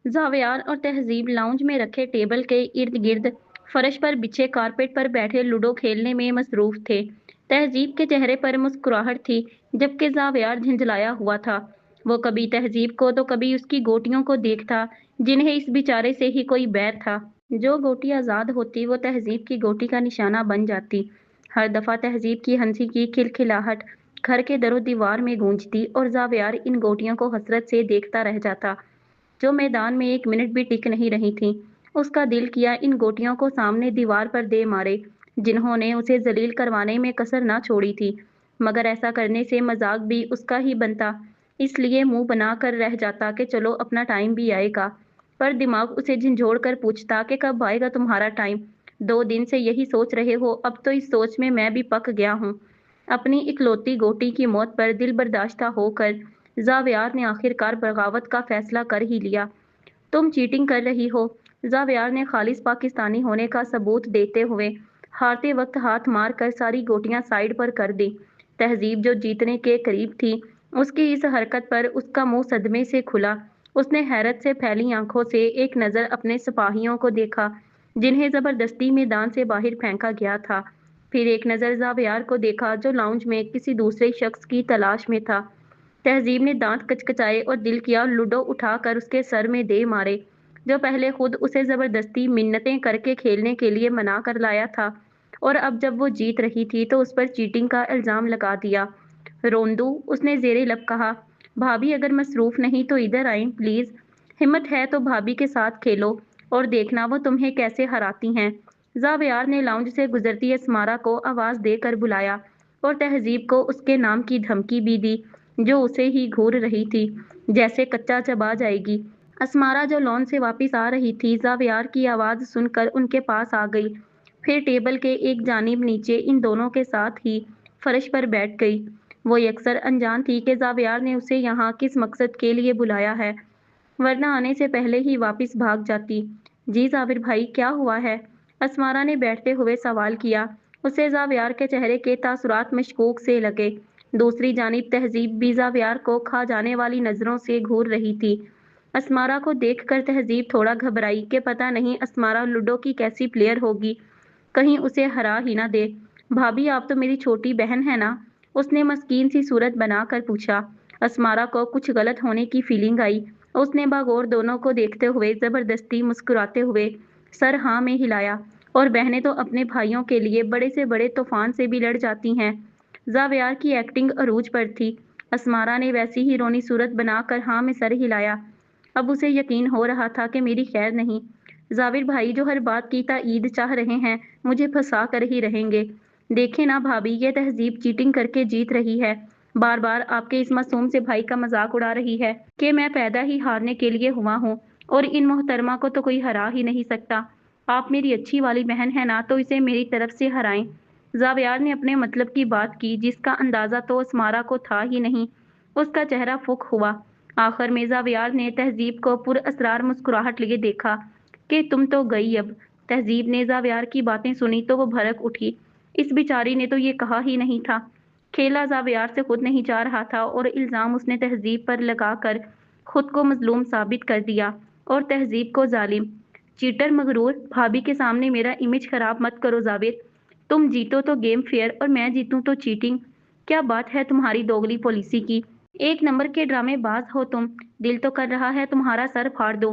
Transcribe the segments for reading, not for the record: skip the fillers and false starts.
जावियार और तहजीब लाउंज में रखे टेबल के इर्द गिर्द फर्श पर बिछे कारपेट पर बैठे लूडो खेलने में मसरूफ थे। तहजीब के चेहरे पर मुस्कुराहट थी, जबकि जावियार झंझलाया हुआ था। वो कभी तहजीब को तो कभी उसकी गोटियों को देखता, जिन्हें इस बेचारे से ही कोई बैर था। जो गोटी आजाद होती वो तहजीब की गोटी का निशाना बन जाती। हर दफा तहजीब की हंसी की खिलखिलाहट घर के दरो दीवार में गूंजती और जावियार इन गोटियों को हसरत से देखता रह जाता, जो मैदान में एक मिनट भी टिक नहीं रही थीं। उसका दिल किया इन गोटियों को सामने दीवार पर दे मारे, जिन्होंने उसे जलील करवाने में कसर ना छोड़ी थी। मगर ऐसा करने से मजाक भी उसका ही बनता, इसलिए मुंह बना कर रह जाता कि चलो अपना टाइम भी आएगा। पर दिमाग उसे झंझोड़ कर पूछता कि कब आएगा तुम्हारा टाइम। 2 दिन से यही सोच रहे हो, अब तो इस सोच में मैं भी पक गया हूँ। अपनी इकलौती गोटी की मौत पर दिल बर्दाश्ता होकर जावियार ने आखिरकार बगावत का फैसला कर ही लिया। तुम चीटिंग कर रही हो, जावियार ने खालिस पाकिस्तानी होने का सबूत देते हुए हारते वक्त हाथ मार कर सारी गोटियां साइड पर कर दी। तहजीब जो जीतने के करीब थी, उसकी इस हरकत पर उसका मुंह सदमे से खुला। उसने हैरत से फैली आंखों से एक नजर अपने सिपाहियों को देखा, जिन्हें जबरदस्ती मैदान से बाहर फेंका गया था। फिर एक नजर जावियार को देखा, जो लाउंज में किसी दूसरे शख्स की तलाश में था। तहजीब ने दांत कचकचाए और दिल किया लूडो उठाकर उसके सर में दे मारे, जो पहले खुद उसे जबरदस्ती मिन्नतें करके खेलने के लिए मना कर लाया था, और अब जब वो जीत रही थी तो उस पर चीटिंग का इल्जाम लगा दिया। रोंदू, उसने जेरे लब कहा, भाभी अगर मसरूफ नहीं तो इधर आए प्लीज। हिम्मत है तो भाभी के साथ खेलो और देखना वो तुम्हें कैसे हराती हैं। जावियार ने लाउंज से गुजरती असमारा को आवाज देकर बुलाया और तहजीब को उसके नाम की धमकी भी दी, जो उसे ही घूर रही थी, जैसे कच्चा चबा जाएगी। असमारा जो लॉन से वापस आ रही थी, जावियार की आवाज सुनकर उनके पास आ गई। फिर टेबल के एक जानिब नीचे इन दोनों के साथ ही फर्श पर बैठ गई। वो यकसर अनजान थी कि जावियार ने उसे यहाँ किस मकसद के लिए बुलाया है, वरना आने से पहले ही वापस भाग जाती। जी जाविर भाई, क्या हुआ है? असमारा ने बैठते हुए सवाल किया। उसे जावियार के चेहरे के तासुरात मशकूक से लगे। दूसरी जानिब तहजीब भी जावियार को खा जाने वाली नजरों से घूर रही थी। असमारा को देखकर तहजीब थोड़ा घबराई कि पता नहीं असमारा लूडो की कैसी प्लेयर होगी, कहीं उसे हरा ही ना दे। भाभी, आप तो मेरी छोटी बहन है ना? उसने मस्कीन सी सूरत बनाकर पूछा। असमारा को कुछ गलत होने की फीलिंग आई। उसने बागौर दोनों को देखते हुए जबरदस्ती मुस्कुराते हुए सर हाँ में हिलाया। और बहनें तो अपने भाइयों के लिए बड़े से बड़े तूफान से भी लड़ जाती हैं। जावियार की एक्टिंग अरूज पर थी। असमारा ने वैसी ही रोनी सूरत बनाकर हाँ में सर हिलाया। अब उसे यकीन हो रहा था कि मेरी खैर नहीं। जाविर भाई जो हर बात की ताईद चाह रहे हैं, मुझे फंसा कर ही रहेंगे। देखे ना भाभी, ये तहजीब चीटिंग करके जीत रही है। बार बार आपके इस मासूम से भाई का मजाक उड़ा रही है कि मैं पैदा ही हारने के लिए हुआ हूँ, और इन मोहतरमा को तो कोई हरा ही नहीं सकता। आप मेरी अच्छी वाली बहन है ना, तो इसे मेरी तरफ से हराएं। जावियार ने अपने मतलब की बात की, जिसका अंदाजा तो असमारा को था ही नहीं। उसका चेहरा फुक हुआ। आखिर में जावियार ने तहजीब को पुरअसरार मुस्कुराहट लिए देखा कि तुम तो गई अब। तहजीब ने जावियार की बातें सुनी तो वो भड़क उठी। इस बिचारी ने तो ये कहा ही नहीं था। खेला जावियार से खुद नहीं जा रहा था, और इल्जाम उसने तहजीब पर लगाकर खुद को मजलूम साबित कर दिया और तहजीब को जालिम। चीटर मगरूर, भाभी के सामने मेरा इमेज खराब मत करो जावेद। तुम जीतो तो गेम फेयर और मैं जीतूं तो चीटिंग। क्या बात है तुम्हारी दोगली पॉलिसी की? एक नंबर के ड्रामेबाज हो तुम। दिल तो कर रहा है तुम्हारा सर फाड़ दो।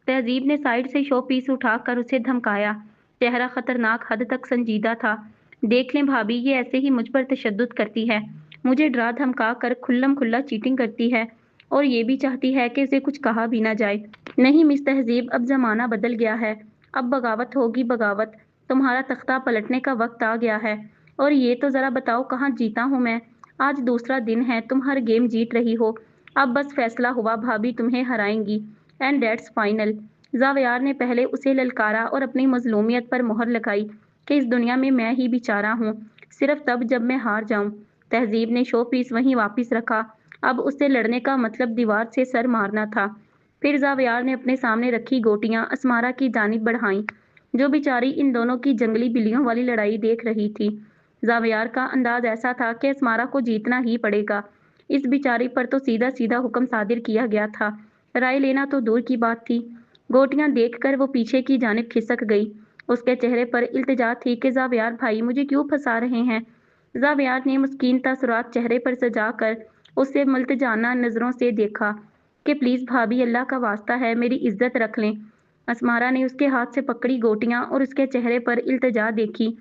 तहजीब ने साइड से शो पीस उठाकर उसे धमकाया। चेहरा खतरनाक हद तक संजीदा था। देख लें भाभी, ये ऐसे ही मुझ पर तशद्दुद करती है, मुझे डरा धमका कर खुल्लम खुल्ला चीटिंग करती है, और ये भी चाहती है कि इसे कुछ कहा भी ना जाए। नहीं मिस तहजीब, अब जमाना बदल गया है। अब बगावत होगी बगावत। तुम्हारा तख्ता पलटने का वक्त आ गया है। और ये तो जरा बताओ कहाँ जीता हूँ मैं? आज दूसरा दिन है, तुम हर गेम जीत रही हो। अब बस फैसला हुआ, भाभी तुम्हें हराएंगी, एंड डेट्स फाइनल। जावियार ने पहले उसे ललकारा और अपनी मजलूमियत पर मोहर लगाई कि इस दुनिया में मैं ही बेचारा हूँ, सिर्फ तब जब मैं हार जाऊं। तहजीब ने शो पीस वहीं वापस रखा। अब उससे लड़ने का मतलब दीवार से सर मारना था। फिर जावियार ने अपने सामने रखी गोटियां असमारा की जानिब बढ़ाईं, जो बेचारी इन दोनों की जंगली बिल्लियों वाली लड़ाई देख रही थी। जावियार का अंदाज ऐसा था कि असमारा को जीतना ही पड़ेगा। इस बेचारी पर तो सीधा सीधा हुक्म सादिर किया गया था राय लेना तो दूर की बात थी। गोटियां देखकर वो पीछे की जानिब खिसक गई। उसके चेहरे पर इल्तिजा थी कि ज़ावियार भाई मुझे क्यों फंसा रहे हैं। ज़ावियार ने मुस्कीन तासुरात चेहरे पर सजाकर उसे मुल्तजाना नजरों से देखा कि प्लीज भाभी, अल्लाह का वास्ता है, मेरी इज्जत रख लें। असमारा ने उसके हाथ से पकड़ी गोटियां और उसके चेहरे पर इल्तिजा देखी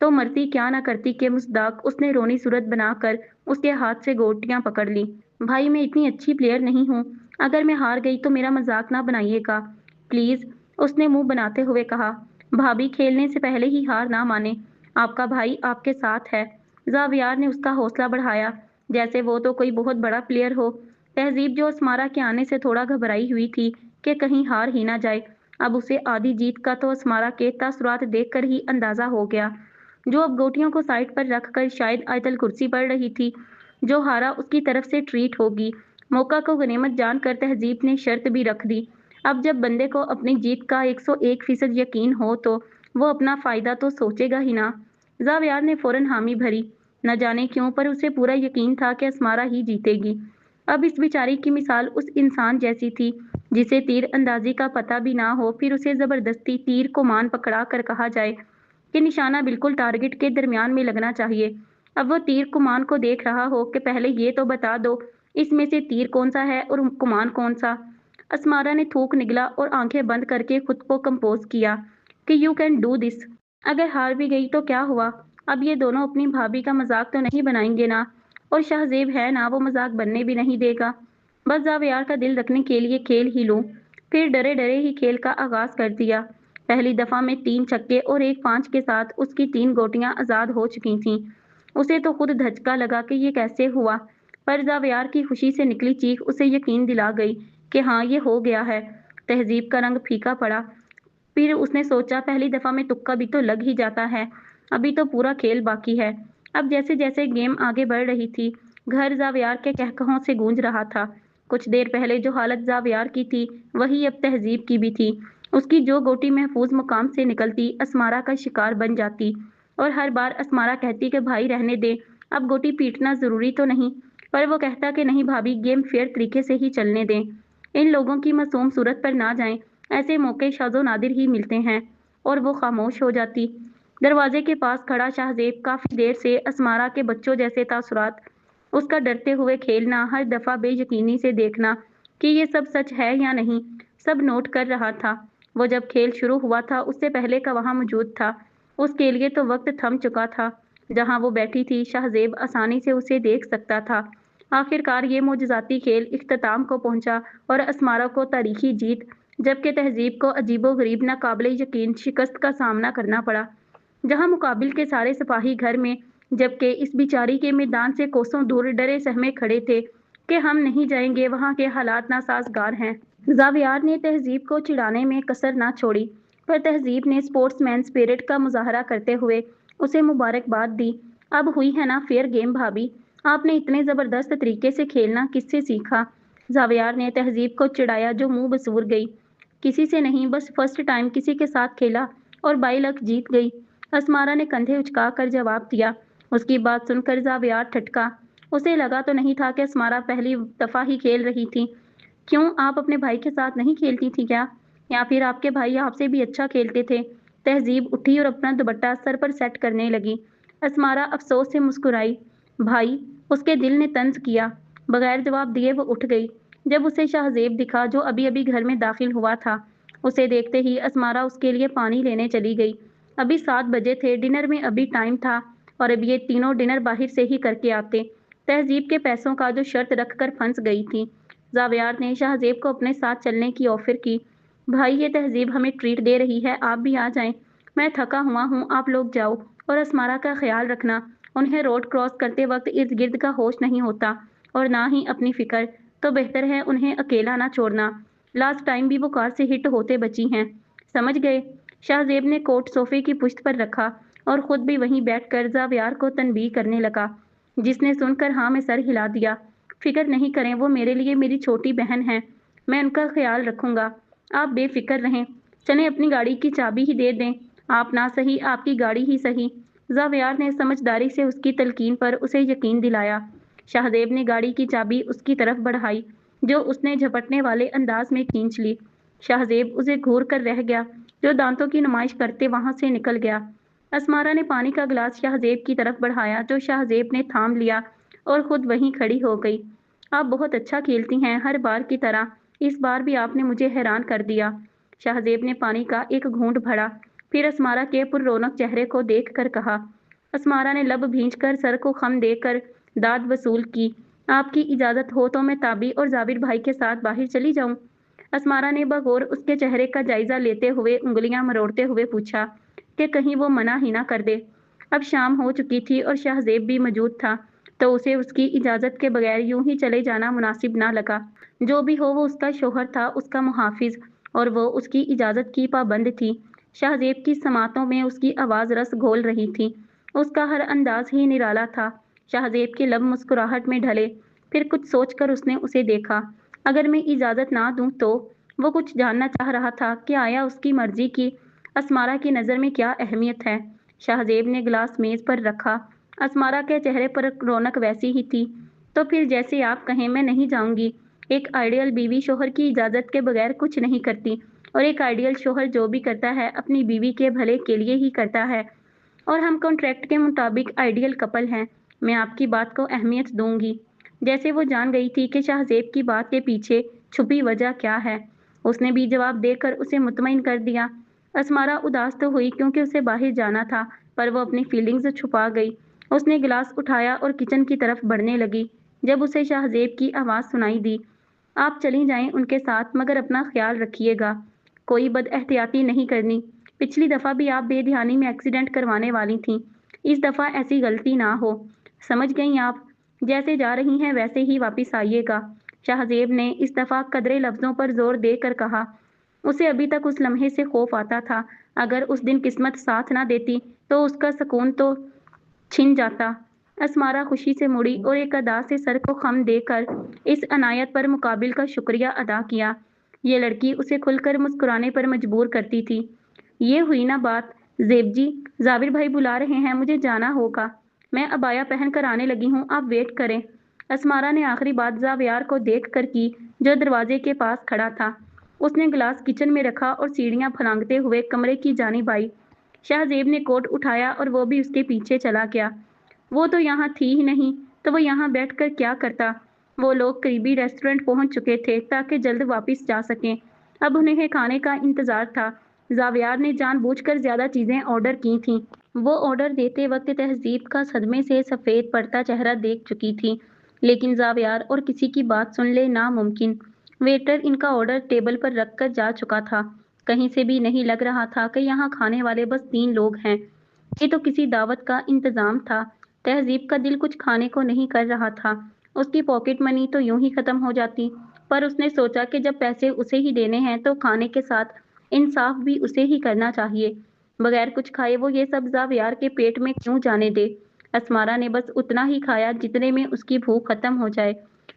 तो मरती क्या ना करती कि मुस्ताक उसने रोनी सूरत बनाकर उसके हाथ से गोटियां पकड़ ली। भाई, मैं इतनी अच्छी प्लेयर नहीं हूँ, अगर मैं हार गई तो मेरा मजाक ना बनाइएगा प्लीज, उसने मुंह बनाते हुए कहा। भाभी, खेलने से पहले ही हार ना माने, आपका भाई आपके साथ है। जावियार ने उसका हौसला बढ़ाया जैसे वो तो कोई बहुत बड़ा प्लेयर हो। तहजीब, जो असमारा के आने से थोड़ा घबराई हुई थी कि कहीं हार ही ना जाए, अब उसे आधी जीत का तो असमारा के तासुरात देखकर ही अंदाजा हो गया। जो अब गोटियों को साइड पर रखकर शायद आयतल कुर्सी पढ़ रही थी। जो हारा उसकी तरफ से ट्रीट होगी। मौका को गनीमत जानकर तहजीब ने शर्त भी रख दी। अब जब बंदे को अपनी जीत का 101% यकीन हो तो वो अपना फायदा तो सोचेगा ही ना। जावियार ने फौरन हामी भरी। न जाने क्यों पर उसे पूरा यकीन था कि असमारा ही जीतेगी। अब इस बेचारी की मिसाल उस इंसान जैसी थी जिसे तीर अंदाजी का पता भी ना हो, फिर उसे जबरदस्ती तीर को मान पकड़ा कर कहा जाए कि निशाना बिल्कुल टारगेट के दरमियान में लगना चाहिए। अब वो तीर कुमान को देख रहा हो कि पहले ये तो बता दो इसमें से तीर कौन सा है और कुमान कौन सा। असमारा ने थूक निगला और आंखें बंद करके खुद को कंपोज किया कि यू कैन डू दिस। अगर हार भी गई तो क्या हुआ, अब ये दोनों अपनी भाभी का मजाक तो नहीं बनाएंगे ना। और शाहजेब है ना, वो मजाक बनने भी नहीं देगा। बस जावियार का दिल रखने के लिए खेल ही लूं। फिर डरे डरे ही खेल का आगाज कर दिया। पहली दफा में 3 छक्के और एक 5 के साथ उसकी 3 गोटियां आजाद हो चुकी थीं। उसे तो खुद धचका लगा कि ये कैसे हुआ, पर जावियार की खुशी से निकली चीख उसे यकीन दिला गई कि हाँ, ये हो गया है। तहजीब का रंग फीका पड़ा। फिर उसने सोचा, पहली दफा में तुक्का भी तो लग ही जाता है, अभी तो पूरा खेल बाकी है। अब जैसे जैसे गेम आगे बढ़ रही थी, घर जावियार के कहकहों से गूंज रहा था। कुछ देर पहले जो हालत जावियार की थी वही अब तहजीब की भी थी। उसकी जो गोटी महफूज मुकाम से निकलती असमारा का शिकार बन जाती और हर बार असमारा कहती कि भाई रहने दे, अब गोटी पीटना जरूरी तो नहीं, पर वो कहता कि नहीं भाभी, गेम फेयर तरीके से ही चलने दें, इन लोगों की मासूम सूरत पर ना जाएं, ऐसे मौके शाज़ो नादिर ही मिलते हैं। और वो खामोश हो जाती। दरवाजे के पास खड़ा शाहजेब काफी देर से असमारा के बच्चों जैसे तासुरात, उसका डरते हुए खेलना, हर दफा बेयकीनी से देखना कि ये सब सच है या नहीं, सब नोट कर रहा था। वो जब खेल शुरू हुआ था उससे पहले का वहां मौजूद था। उसके लिए तो वक्त थम चुका था। जहां वो बैठी थी शाहजेब आसानी से उसे देख सकता था। आखिरकार ये मोजज़ाती खेल इख्तिताम को पहुंचा और असमारा को तारीखी जीत, जबकि तहजीब को अजीबो-गरीब नाकाबिले यकीन शिकस्त का सामना करना पड़ा। जहां मुकाबिल के सारे सिपाही घर में, जबकि इस बिचारी के मैदान से कोसों दूर डरे सहमे खड़े थे कि हम नहीं जाएंगे, वहां के हालात नासाजगार हैं। जावियार ने तहजीब को चिढ़ाने में कसर ना छोड़ी, पर तहजीब ने स्पोर्ट्समैन स्पिरिट का मुजाहरा करते हुए उसे मुबारकबाद दी। अब हुई है ना फेयर गेम भाभी, आपने इतने ज़बरदस्त तरीके से खेलना किससे सीखा। जावियार ने तहजीब को चिढ़ाया जो मुंह बसूर गई। किसी से नहीं, बस फर्स्ट टाइम किसी के साथ खेला और बाई लक जीत गई। असमारा ने कंधे उचकाकर जवाब दिया। उसकी बात सुनकर जावियार ठटका। उसे लगा तो नहीं था कि असमारा पहली दफा ही खेल रही थी। क्यों, आप अपने भाई के साथ नहीं खेलती थी क्या, या फिर आपके भाई आपसे भी अच्छा खेलते थे। तहजीब उठी और अपना दुपट्टा सर पर सेट करने लगी। असमारा अफसोस से मुस्कुराई। भाई, उसके दिल ने तंज किया। बगैर जवाब दिए वो उठ गई। जब उसे शाहजेब दिखा जो अभी अभी घर में दाखिल हुआ था, उसे देखते ही असमारा उसके लिए पानी लेने चली गई। अभी 7 बजे थे, डिनर में अभी टाइम था और अब ये तीनों डिनर बाहर से ही करके आते। तहजीब के पैसों का जो शर्त रखकर फंस गई थी। जावियार ने शाहजेब को अपने साथ चलने की ऑफर की। भाई, ये तहजीब हमें ट्रीट दे रही है, आप भी आ जाएं। मैं थका हुआ हूँ, आप लोग जाओ और असमारा का ख्याल रखना। उन्हें रोड क्रॉस करते वक्त इर्द गिर्द का होश नहीं होता और ना ही अपनी फिक्र, तो बेहतर है उन्हें अकेला ना छोड़ना। लास्ट टाइम भी वो कार से हिट होते बची हैं, समझ गए। शाहजेब ने कोट सोफे की पुश्त पर रखा और खुद भी वहीं बैठकर जावियार को तनबीह करने लगा, जिसने सुनकर हाँ में सर हिला दिया। फिक्र नहीं करें, वो मेरे लिए मेरी छोटी बहन है, मैं उनका ख्याल रखूंगा, आप बेफिक्र रहें। चलें, अपनी गाड़ी की चाबी ही दे दें, आप ना सही आपकी गाड़ी ही सही। जावियार ने समझदारी से उसकी तलकीन पर उसे यकीन दिलाया। शाहजेब ने गाड़ी की चाबी उसकी तरफ बढ़ाई। जो उसने झपटने वाले अंदाज में खींच ली। शाहजेब उसे घूर कर रह गया, जो दांतों की नुमाइश करते वहां से निकल गया। असमारा ने पानी का गिलास शाहजेब की तरफ बढ़ाया, जो शाहजेब ने थाम लिया और खुद वहीं खड़ी हो गई। आप बहुत अच्छा खेलती हैं, हर बार की तरह इस बार भी आपने मुझे हैरान कर दिया। शाहजेब ने पानी का एक घूंट भरा, फिर असमारा के पुररौनक चेहरे को देख कर कहा। असमारा ने लब भींचकर सर को खम देकर दाद वसूल की। आपकी इजाजत हो तो मैं ताबी और जाबिर भाई के साथ बाहर चली जाऊं? असमारा ने बगौर उसके चेहरे का जायजा लेते हुए उंगलियां मरोड़ते हुए पूछा कि कहीं वो मना ही ना कर दे। अब शाम हो चुकी थी और शाहजेब भी मौजूद था, तो उसे उसकी इजाजत के बगैर यूं ही चले जाना मुनासिब ना लगा। जो भी हो, वो उसका शोहर था, उसका मुहाफिज, और वो उसकी इजाजत की पाबंद थी। शाहजेब की समातों में उसकी आवाज रस घोल रही थी। उसका हर अंदाज ही निराला था। शाहजेब के लब मुस्कुराहट में ढले, फिर कुछ सोचकर उसने उसे देखा। अगर मैं इजाजत ना दूं तो? वो कुछ जानना चाह रहा था कि आया उसकी मर्जी की असमारा की नजर में क्या अहमियत है। शाहजेब ने गिलास मेज पर रखा। असमारा के चेहरे पर रौनक वैसी ही थी। तो फिर जैसे आप कहें, मैं नहीं जाऊंगी। एक आइडियल बीवी शोहर की इजाजत के बगैर कुछ नहीं करती, और एक आइडियल शोहर जो भी करता है अपनी बीवी के भले के लिए ही करता है, और हम कॉन्ट्रैक्ट के मुताबिक आइडियल कपल हैं। मैं आपकी बात को अहमियत दूंगी। जैसे वो जान गई थी कि शाहजेब की बात के पीछे छुपी वजह क्या है। उसने भी जवाब देकर उसे मुतमईन कर दिया। असमारा उदास तो हुई क्योंकि उसे बाहर जाना था, पर वो अपनी फीलिंग्स छुपा गई। उसने गिलास उठाया और किचन की तरफ बढ़ने लगी, जब उसे शाहजेब की आवाज़ सुनाई दी। आप चली जाएं उनके साथ, मगर अपना ख्याल रखिएगा। कोई बदएहतियाती नहीं करनी। पिछली दफ़ा भी आप बेध्यानी में एक्सीडेंट करवाने वाली थीं। इस दफ़ा ऐसी गलती ना हो। समझ गईं आप? जैसे जा रही हैं वैसे ही वापस आइएगा। शाहजेब ने इस दफ़ा कदरे लफ्ज़ों पर जोर देकर कहा। उसे अभी तक उस लम्हे से खौफ आता था। अगर उस दिन किस्मत साथ ना देती तो उसका सुकून तो छिन जाता। असमारा खुशी से मुड़ी और एक अदा से सर को खम देकर इस अनायत पर मुकाबिल का शुक्रिया अदा किया। ये लड़की उसे खुलकर मुस्कुराने पर मजबूर करती थी। ये हुई ना बात। ज़ेब जी, जाबिर भाई बुला रहे हैं, मुझे जाना होगा। मैं अबाया पहन कर आने लगी हूँ, आप वेट करें। असमारा ने आखिरी बात ज़ावियार को देख कर की, जो दरवाजे के पास खड़ा था। उसने गिलास किचन में रखा और सीढ़ियां फलांगते हुए कमरे की जानिब आई। शाहजेब ने कोट उठाया और वो भी उसके पीछे चला गया। वो तो यहाँ थी ही नहीं, तो वो यहाँ बैठकर क्या करता? वो लोग करीबी रेस्टोरेंट पहुंच चुके थे ताकि जल्द वापस जा सकें। अब उन्हें खाने का इंतजार था। जावियार ने जानबूझकर ज्यादा चीजें ऑर्डर की थीं। वो ऑर्डर देते वक्त तहजीब का सदमे से सफेद पड़ता चेहरा देख चुकी थी, लेकिन जावियार और किसी की बात सुन ले नामुमकिन। वेटर इनका ऑर्डर टेबल पर रखकर जा चुका था। कहीं से भी नहीं लग रहा था कि यहाँ खाने वाले बस 3 लोग हैं। ये तो किसी दावत का इंतजाम था। तहजीब का दिल कुछ खाने को नहीं कर रहा था। उसकी पॉकेट मनी तो यूं ही खत्म हो जाती, पर उसने सोचा कि जब पैसे उसे ही देने हैं तो खाने के साथ इंसाफ भी उसे ही करना चाहिए। बगैर कुछ खाए वो ये सब जावियार के पेट में क्यों जाने दे। असमारा ने बस उतना ही खाया जितने में उसकी भूख खत्म हो जाए।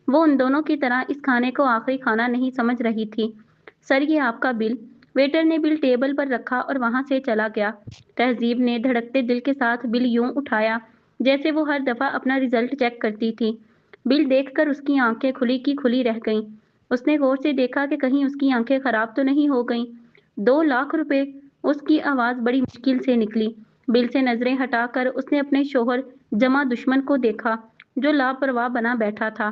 वो उन दोनों की तरह इस खाने को आखिरी खाना नहीं समझ रही थी। सर, ये आपका बिल। वेटर ने बिल टेबल पर रखा और वहां से चला गया। तहजीब ने धड़कते दिल के साथ बिल यूं उठाया जैसे वो हर दफा अपना रिजल्ट चेक करती थी। बिल देखकर उसकी आंखें खुली की खुली रह गईं। उसने गौर से देखा कि कहीं उसकी आंखें खराब तो नहीं हो गईं। 2 लाख रुपए! उसकी आवाज बड़ी मुश्किल से निकली। बिल से नजरें हटाकर उसने अपने शोहर जमा दुश्मन को देखा, जो लापरवाह बना बैठा था।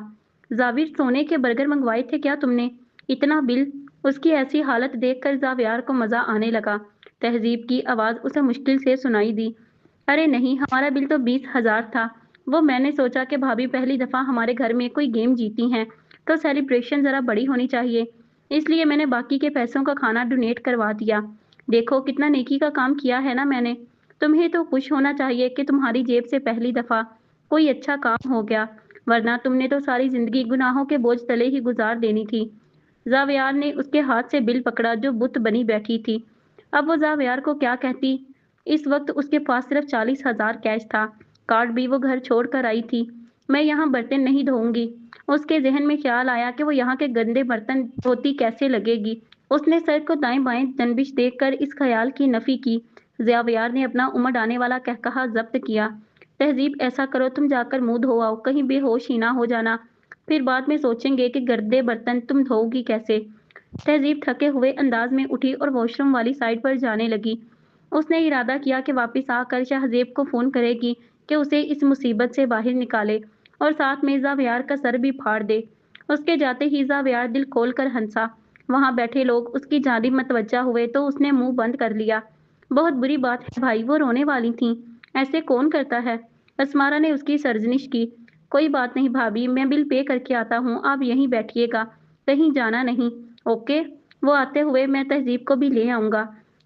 जाविर, सोने के बर्गर मंगवाए थे क्या तुमने? इतना बिल? उसकी ऐसी हालत देखकर जावियार को मजा आने लगा। तहजीब की आवाज उसे मुश्किल से सुनाई दी। अरे नहीं, हमारा बिल तो 20,000 था। वो मैंने सोचा कि भाभी पहली दफा हमारे घर में कोई गेम जीती हैं, तो सेलिब्रेशन जरा बड़ी होनी चाहिए, इसलिए मैंने बाकी के पैसों का खाना डोनेट करवा दिया। देखो कितना नेकी का काम किया है ना मैंने। तुम्हें तो खुश होना चाहिए कि तुम्हारी जेब से पहली दफा कोई अच्छा काम हो गया, वरना तुमने तो सारी जिंदगी गुनाहों के बोझ तले ही गुजार देनी थी। जावियार ने उसके हाथ से बिल पकड़ा, जो बुत बनी बैठी थी। अब वो जावियार को क्या कहती। इस वक्त उसके पास सिर्फ 40,000 कैश था। कार्ड भी वो घर छोड़ कर आई थी। मैं यहाँ बर्तन नहीं धोऊंगी। उसके जहन में ख्याल आया कि वो यहाँ के गंदे बर्तन धोती कैसे लगेगी। उसने सर को दाएं बाएं तनबिश देकर इस ख्याल की नफी की। जावियार ने अपना उमड़ आने वाला कहकहा जब्त किया। तहजीब, ऐसा करो, तुम जाकर मुंह धो आओ, कहीं बेहोश ही ना हो जाना। फिर बाद में सोचेंगे कि गंदे बर्तन तुम धोओगी कैसे। तहजीब थके हुए अंदाज में उठी और वॉशरूम वाली साइड पर जाने लगी। उसने इरादा किया कि वापस आकर शाहजेब को फोन करेगी कि उसे इस मुसीबत से बाहर निकाले और साथ में जावियार का सर भी फाड़ दे। उसके जाते ही जावियार दिल खोलकर हंसा। वहां बैठे लोग उसकी जानिब मतवज्जा हुए तो उसने मुंह बंद कर लिया। बहुत बुरी बात है भाई, वो रोने वाली थी। ऐसे कौन करता है? असमारा ने उसकी सरजनिश की। कोई बात नहीं भाभी, मैं बिल पे करके आता हूँ, आप यहीं बैठिएगा, कहीं जाना नहीं। ओके। वो आते हुए मैं तहजीब को भी ले आऊंगा,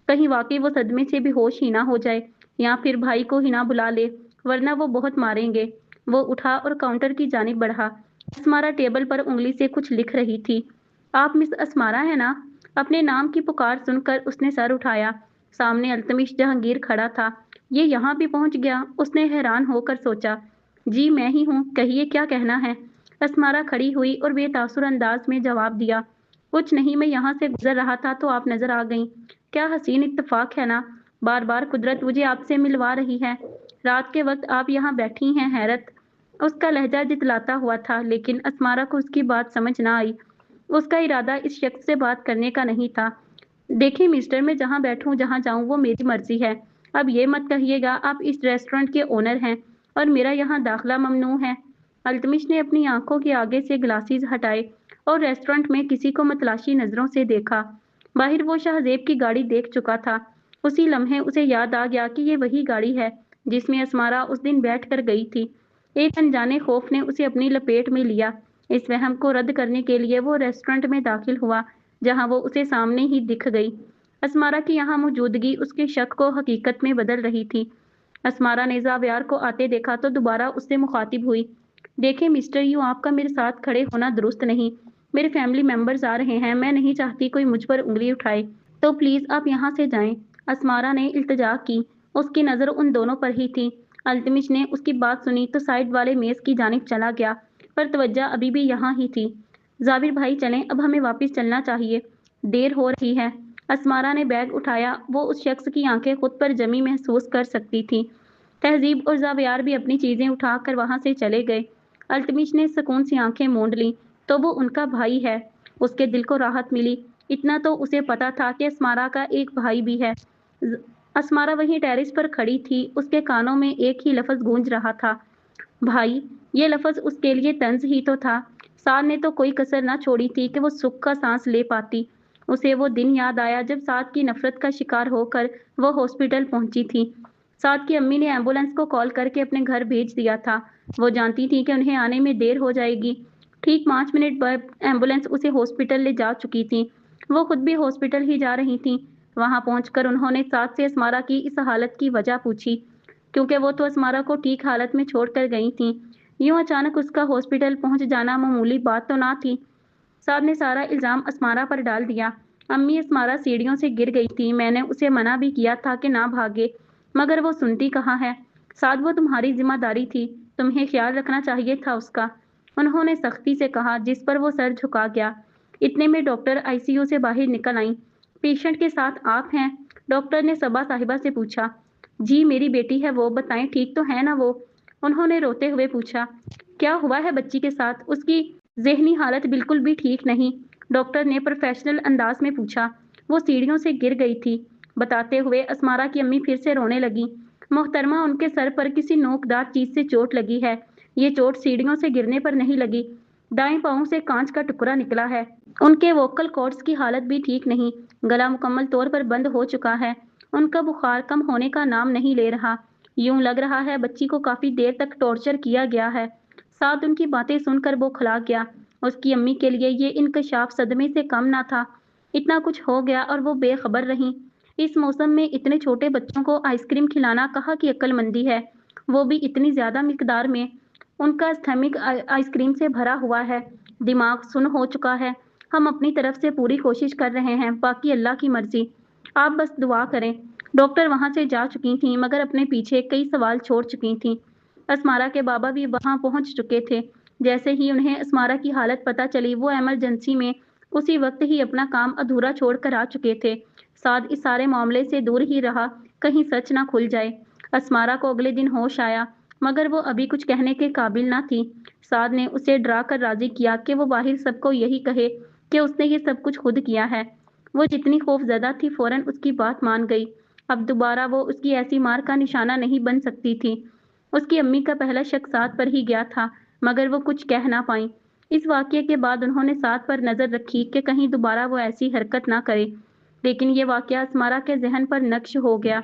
कहीं वाकई वो सदमे से बेहोश ही ना हो जाए या फिर भाई को ही ना बुला ले, वरना वो बहुत मारेंगे। वो उठा और काउंटर की जानिब बढ़ा। असमारा टेबल पर उंगली से कुछ लिख रही थी। आप मिस असमारा है ना? अपने नाम की पुकार सुनकर उसने सर उठाया। सामने अल्तमिश जहांगीर खड़ा था। ये यहाँ भी पहुंच गया, उसने हैरान होकर सोचा। जी मैं ही हूँ, कहिए क्या कहना है? असमारा खड़ी हुई और बेतासुर अंदाज में जवाब दिया। कुछ नहीं, मैं यहाँ से गुजर रहा था तो आप नजर आ गईं। क्या हसीन इत्तेफाक है ना? बार बार कुदरत मुझे आपसे मिलवा रही है। रात के वक्त आप यहाँ बैठी हैं। हैरत उसका लहजा जितलाता हुआ था, लेकिन असमारा को उसकी बात समझ ना आई। उसका इरादा इस शख्स से बात करने का नहीं था। देखिए मिस्टर, मैं जहाँ बैठूं जहाँ जाऊं वो मेरी मर्जी है। अब ये मत कहिएगा आप इस रेस्टोरेंट के ओनर हैं और मेरा यहाँ दाखिला ममनू है। अल्तमिश ने अपनी आंखों के आगे से ग्लासेस हटाए और रेस्टोरेंट में किसी को मतलाशी नजरों से देखा। बाहर वो शाहजेब की गाड़ी देख चुका था। उसी लम्हे उसे याद आ गया कि ये वही गाड़ी है जिसमें असमारा उस दिन बैठ कर गई थी। एक अनजाने खौफ ने उसे अपनी लपेट में लिया। इस वहम को रद्द करने के लिए वो रेस्टोरेंट में दाखिल हुआ जहां वो उसे सामने ही दिख गई। असमारा की यहाँ मौजूदगी उसके शक को हकीकत में बदल रही थी। असमारा ने जावियार को आते देखा तो दोबारा उससे मुखातिब हुई। देखे मिस्टर, यूं आपका मेरे साथ खड़े होना दुरुस्त नहीं। मेरे फैमिली मेंबर्स आ रहे हैं, मैं नहीं चाहती कोई मुझ पर उंगली उठाए, तो प्लीज आप यहाँ से जाएं। असमारा ने इल्तिजा की। उसकी नजर उन दोनों पर ही थी। अल्तमिश ने उसकी बात सुनी तो साइड वाले मेज की जानिब चला गया, पर तवज्जो अभी भी यहाँ ही थी। जाबिर भाई चलें, अब हमें वापस चलना चाहिए, देर हो रही है। असमारा ने बैग उठाया। वो उस शख्स की आंखें खुद पर जमी महसूस कर सकती थी। तहजीब और जावियार भी अपनी चीजें उठाकर वहां से चले गए। अल्तमिश ने सुकून से आंखें मूंद ली। तो वो उनका भाई है। उसके दिल को राहत मिली। इतना तो उसे पता था कि असमारा का एक भाई भी है। असमारा वहीं टेरेस पर खड़ी थी। उसके कानों में एक ही लफ्ज गूंज रहा था, भाई। ये लफ्ज उसके लिए तंज ही तो था। साद ने तो कोई कसर ना छोड़ी थी कि वो सुख का सांस ले पाती। उसे वो दिन याद आया जब साद की नफरत का शिकार होकर वो हॉस्पिटल पहुंची थी। साद की अम्मी ने एम्बुलेंस को कॉल करके अपने घर भेज दिया था। वो जानती थी कि उन्हें आने में देर हो जाएगी। ठीक 5 मिनट बाद एम्बुलेंस उसे हॉस्पिटल ले जा चुकी थी। वो खुद भी हॉस्पिटल ही जा रही थी। वहां पहुंचकर उन्होंने साद से असमारा की इस हालत की वजह पूछी, क्योंकि वो तो असमारा को ठीक हालत में छोड़कर गई थी। यूं अचानक उसका हॉस्पिटल पहुंच जाना मामूली बात तो ना थी। साद ने सारा इल्जाम असमारा पर डाल दिया। अम्मी, असमारा सीढ़ियों से गिर गई थी, मैंने उसे मना भी किया था कि ना भागे, मगर वो सुनती कहाँ है। साद, वो तुम्हारी जिम्मेदारी थी, तुम्हें ख्याल रखना चाहिए था उसका, उन्होंने सख्ती से कहा, जिस पर वो सर झुका गया। इतने में डॉक्टर आईसीयू से बाहर निकल आई। पेशेंट के साथ आप हैं? डॉक्टर ने सबा साहिबा से पूछा। जी मेरी बेटी है वो, बताएं ठीक तो है ना वो, उन्होंने रोते हुए पूछा। क्या हुआ है बच्ची के साथ? उसकी ज़हनी हालत बिल्कुल भी ठीक नहीं, डॉक्टर ने प्रोफेशनल अंदाज में पूछा। वो सीढ़ियों से गिर गई थी। बताते हुए असमारा की अम्मी फिर से रोने लगी। मोहतरमा, उनके सर पर किसी नोकदार चीज से चोट लगी है। ये चोट सीढ़ियों से गिरने पर नहीं लगी, दाएं पांव से कांच का टुकड़ा निकला है। उनके वोकल कॉर्ड्स की हालत भी ठीक नहीं, गला मुकम्मल तौर पर बंद हो चुका है। उनका बुखार कम होने का नाम नहीं ले रहा। यूं लग रहा है बच्ची को काफी देर तक टॉर्चर किया गया है। साथ उनकी बातें सुनकर वो खिला गया। उसकी अम्मी के लिए ये इंकशाफ सदमे से कम ना था। इतना कुछ हो गया और वो बेखबर रहीं। इस मौसम में इतने छोटे बच्चों को आइसक्रीम खिलाना कहाँ की अक्लमंदी है, वो भी इतनी ज्यादा मिकदार में। उनका स्टमक आइसक्रीम से भरा हुआ है, दिमाग सुन्न हो चुका है। हम अपनी तरफ से पूरी कोशिश कर रहे हैं, बाकी अल्लाह की मर्जी। आप बस दुआ करें। डॉक्टर वहां से जा चुकी थीं, मगर अपने पीछे कई सवाल छोड़ चुकी थीं। असमारा के बाबा भी वहां पहुंच चुके थे। जैसे ही उन्हें असमारा की हालत पता चली, वो इमरजेंसी में उसी वक्त ही अपना काम अधूरा छोड़कर आ चुके थे। साद इस सारे मामले से दूर ही रहा, कहीं सच ना खुल जाए। असमारा को अगले दिन होश आया। मगर वो अभी कुछ कहने के काबिल ना थी। साद ने उसे डरा कर राजी किया कि वो बाहर सबको यही कहे कि उसने ये सब कुछ खुद किया है। वो जितनी खौफजदा थी फौरन उसकी बात मान गई। अब दोबारा वो उसकी ऐसी मार का निशाना नहीं बन सकती थी। उसकी अम्मी का पहला शक साद पर ही गया था, मगर वो कुछ कह ना पाई। इस वाकये के बाद उन्होंने साद पर नजर रखी कि कहीं दोबारा वो ऐसी हरकत ना करे। लेकिन ये वाकया अस्मारा के जहन पर नक्श हो गया,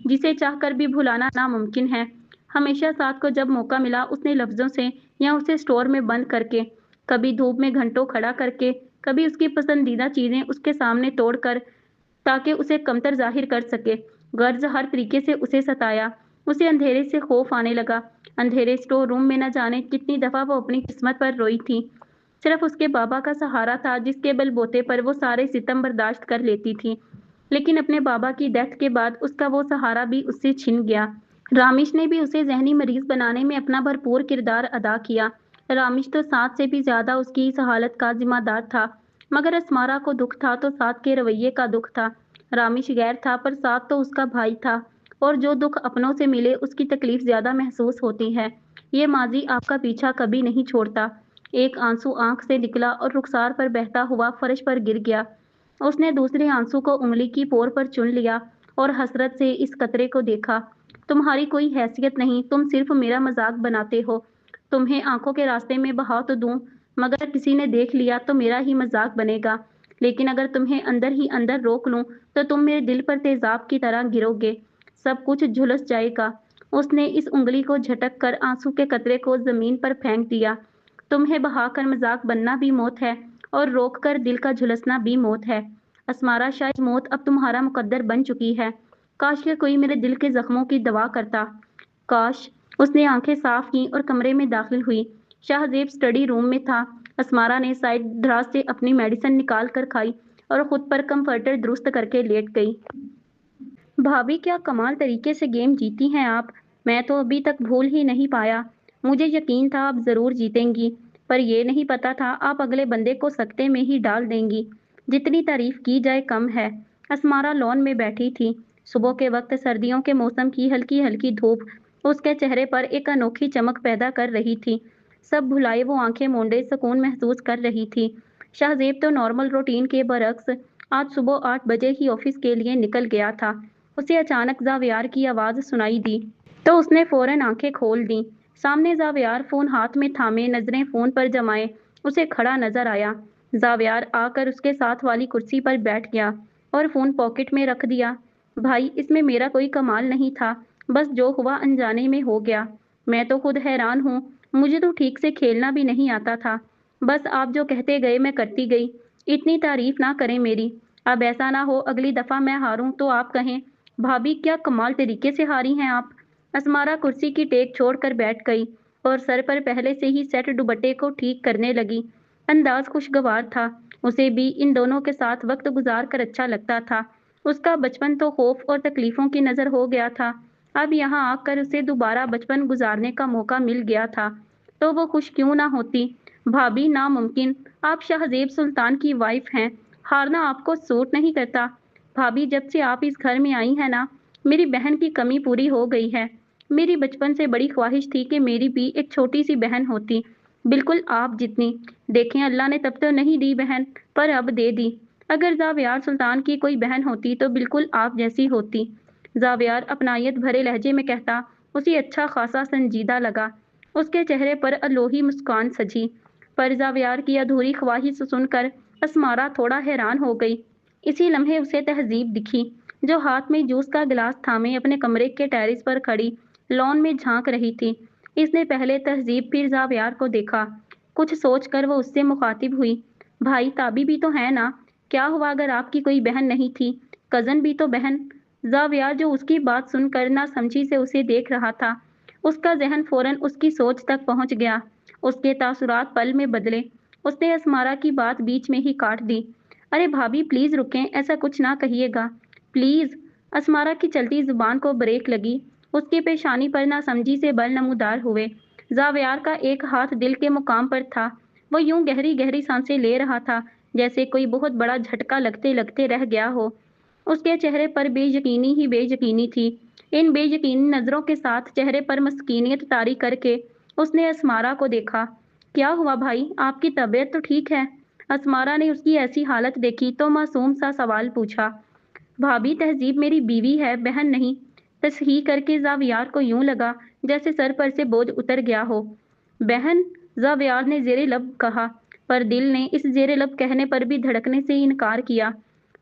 जिसे चाहकर भी भुलाना नामुमकिन है। हमेशा साद को जब मौका मिला उसने लफ्जों से या उसे स्टोर में बंद करके, कभी धूप में घंटों खड़ा करके, कभी उसकी पसंदीदा चीजें उसके सामने तोड़कर, ताकि उसे कमतर जाहिर कर सके, गर्ज हर तरीके से उसे सताया। उसे अंधेरे से खौफ आने लगा। अंधेरे स्टोर रूम में न जाने कितनी दफा वो अपनी किस्मत पर रोई थी। सिर्फ उसके बाबा का सहारा था जिसके बलबूते पर वो सारे सितम बर्दाश्त कर लेती थी। लेकिन अपने बाबा की डेथ के बाद उसका वो सहारा भी उससे छिन गया। रामिश ने भी उसे जहनी मरीज बनाने में अपना भरपूर किरदार अदा किया। रामिश तो साद से भी ज्यादा उसकी इस हालत का जिम्मेदार था। मगर अस्मारा को दुख था तो साद के रवैये का दुख था। रामिश गैर था पर साद तो उसका भाई था, और जो दुख अपनों से मिले उसकी तकलीफ ज्यादा महसूस होती है। ये माजी आपका पीछा कभी नहीं छोड़ता। एक आंसू आंख से निकला और रुखसार पर बहता हुआ फर्श पर गिर गया। उसने दूसरे आंसू को उंगली की पोर पर चुन लिया और हसरत से इस कतरे को देखा। तुम्हारी कोई हैसियत नहीं, तुम सिर्फ मेरा मजाक बनाते हो। तुम्हें आंखों के रास्ते में बहा तो दूं, मगर किसी ने देख लिया तो मेरा ही मजाक बनेगा। लेकिन अगर तुम्हें अंदर ही अंदर रोक लूं तो तुम मेरे दिल पर तेजाब की तरह गिरोगे। सब कुछ झुलस जाएगा। उसने इस उंगली को झटक कर आंसू के कतरे को जमीन पर फेंक दिया। तुम्हें बहाकर मजाक बनना भी मौत है, और रोक कर दिल का झुलसना भी मौत है। अस्मारा, शायद मौत अब तुम्हारा मुकद्दर बन चुकी है। काश के कोई मेरे दिल के जख्मों की दवा करता। काश। उसने आंखें साफ की और कमरे में दाखिल हुई। शाहजेब स्टडी रूम में था। अस्मारा ने साइड दराज से अपनी मेडिसिन निकाल कर खाई और खुद पर कंफर्टर दुरुस्त करके लेट गई। भाभी, क्या कमाल तरीके से गेम जीती हैं आप। मैं तो अभी तक भूल ही नहीं पाया। मुझे यकीन था आप जरूर जीतेंगी, पर ये नहीं पता था आप अगले बंदे को सकते में ही डाल देंगी। जितनी तारीफ की जाए कम है। अस्मारा लॉन में बैठी थी। सुबह के वक्त सर्दियों के मौसम की हल्की हल्की धूप उसके चेहरे पर एक अनोखी चमक पैदा कर रही थी। सब भुलाए वो आंखें मूंदे सुकून महसूस कर रही थी। शाहजेब तो नॉर्मल रूटीन के बरक्स आज सुबह 8 बजे ही ऑफिस के लिए निकल गया था। उसे अचानक जावियार की आवाज़ सुनाई दी, तो उसने फौरन आंखें खोल दी। सामने जावियार फोन हाथ में थामे, नजरें फोन पर जमाए, उसे खड़ा नजर आया। जावियार आकर उसके साथ वाली कुर्सी पर बैठ गया और फोन पॉकेट में रख दिया। भाई, इसमें मेरा कोई कमाल नहीं था, बस जो हुआ अनजाने में हो गया। मैं तो खुद हैरान हूँ, मुझे तो ठीक से खेलना भी नहीं आता था। बस आप जो कहते गए मैं करती गई। इतनी तारीफ ना करें मेरी। अब ऐसा ना हो अगली दफा मैं हारूं तो आप कहें, भाभी क्या कमाल तरीके से हारी हैं आप। अस्मारा कुर्सी की टेक छोड़कर बैठ गई और सर पर पहले से ही सेट दुपट्टे को ठीक करने लगी। अंदाज खुशगवार था। उसे भी इन दोनों के साथ वक्त गुजार कर अच्छा लगता था। उसका बचपन तो खौफ और तकलीफों की नजर हो गया था। अब यहाँ आकर उसे दोबारा बचपन गुजारने का मौका मिल गया था, तो वो खुश क्यों ना होती। भाभी, नामुमकिन। आप शाहजेब सुल्तान की वाइफ हैं। हारना आपको सूट नहीं करता। भाभी, जब से आप इस घर में आई हैं ना, मेरी बहन की कमी पूरी हो गई है। मेरी बचपन से बड़ी ख्वाहिश थी कि मेरी भी एक छोटी सी बहन होती, बिल्कुल आप जितनी। देखें, अल्लाह ने तब तो नहीं दी बहन, पर अब दे दी। अगर जावियार सुल्तान की कोई बहन होती तो बिल्कुल आप जैसी होती। जावियार अपनायत भरे लहजे में कहता। उसे अच्छा खासा संजीदा लगा। उसके चेहरे पर अलोही मुस्कान सजी। पर जावियार की अधूरी ख्वाहिश सुनकर अस्मारा थोड़ा हैरान हो गई। इसी लम्हे उसे तहजीब दिखी, जो हाथ में जूस का गिलास थामे अपने कमरे के टेरिस पर खड़ी लॉन में झांक रही थी। इसने पहले तहजीब फिर जावियार को देखा। कुछ सोचकर वो उससे मुखातिब हुई। भाई, ताबी भी तो है ना। क्या हुआ अगर आपकी कोई बहन नहीं थी, कजन भी तो बहन। जावियार, जो उसकी बात सुनकर ना समझी से उसे देख रहा था, उसका जहन फौरन उसकी सोच तक पहुंच गया। उसके तासुरात पल में बदले। उसने अस्मारा की बात बीच में ही काट दी। अरे भाभी, प्लीज रुकें, ऐसा कुछ ना कहिएगा प्लीज। अस्मारा की चलती जुबान को ब्रेक लगी। उसकी पेशानी पर नासमझी से बल नमूदार हुए। जावियार का एक हाथ दिल के मुकाम पर था। वो यूं गहरी गहरी सांसें ले रहा था, जैसे कोई बहुत बड़ा झटका लगते लगते रह गया हो। उसके चेहरे पर बेयकीनी ही बेयकीनी थी। इन बेयकीनी नजरों के साथ चेहरे पर मस्कीनियत तारी करके उसने असमारा को देखा। क्या हुआ भाई, आपकी तबीयत तो ठीक है? असमारा ने उसकी ऐसी हालत देखी तो मासूम सा सवाल पूछा। भाभी, तहजीब मेरी बीवी है, बहन नहीं। तसहीह करके जावियार को यूं लगा जैसे सर पर से बोझ उतर गया हो। बहन, जावियार ने जेरे लब कहा, पर दिल ने इस जेरे लब कहने पर भी धड़कने से इनकार किया।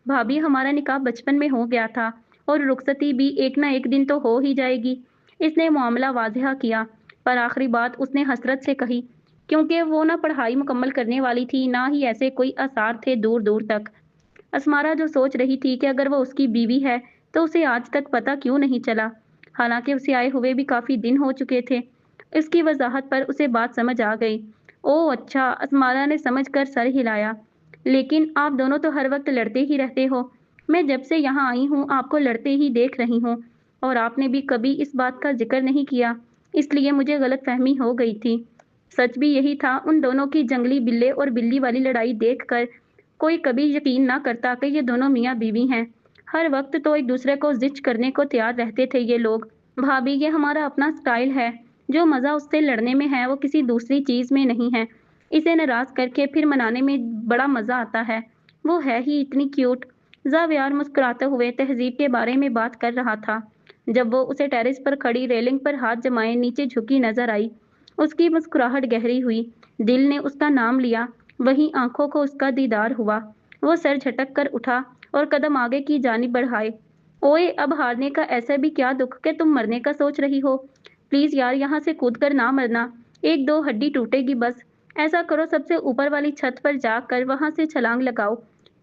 भाभी, हमारा निकाह बचपन में हो गया था और रुखसती भी एक ना एक दिन तो हो ही जाएगी। इसने मामला वाजह किया, पर आखिरी बात उसने हसरत से कही, क्योंकि वो ना पढ़ाई मुकम्मल करने वाली थी, ना ही ऐसे कोई आसार थे दूर दूर तक। असमारा जो सोच रही थी कि अगर वो उसकी बीवी है तो उसे आज तक पता क्यों नहीं चला, हालांकि उसे आए हुए भी काफी दिन हो चुके थे। इसकी वजाहत पर उसे बात समझ आ गई। ओह अच्छा, असमारा ने समझकर सर हिलाया। लेकिन आप दोनों तो हर वक्त लड़ते ही रहते हो। मैं जब से यहाँ आई हूँ आपको लड़ते ही देख रही हूँ, और आपने भी कभी इस बात का जिक्र नहीं किया, इसलिए मुझे गलतफहमी हो गई थी। सच भी यही था। उन दोनों की जंगली बिल्ले और बिल्ली वाली लड़ाई देखकर कोई कभी यकीन ना करता कि ये दोनों मियाँ बीवी हैं। हर वक्त तो एक दूसरे को जिच करने को तैयार रहते थे ये लोग। भाभी, ये हमारा अपना स्टाइल है। जो मज़ा उससे लड़ने में है वो किसी दूसरी चीज़ में नहीं है। इसे नाराज़ करके फिर मनाने में बड़ा मज़ा आता है। वो है ही इतनी क्यूट। जावियार मुस्कुराते हुए तहजीब के बारे में बात कर रहा था जब वो उसे टेरेस पर खड़ी रेलिंग पर हाथ जमाए नीचे झुकी नजर आई। उसकी मुस्कुराहट गहरी हुई। दिल ने उसका नाम लिया, वहीं आंखों को उसका दीदार हुआ। वो सर झटक कर उठा और कदम आगे की जानिब बढ़ाए। ओए, अब हारने का ऐसा भी क्या दुख कि तुम मरने का सोच रही हो? प्लीज यार, यहाँ से कूद कर ना मरना। एक दो हड्डी टूटेगी बस। ऐसा करो, सबसे ऊपर वाली छत पर जाकर वहां से छलांग लगाओ,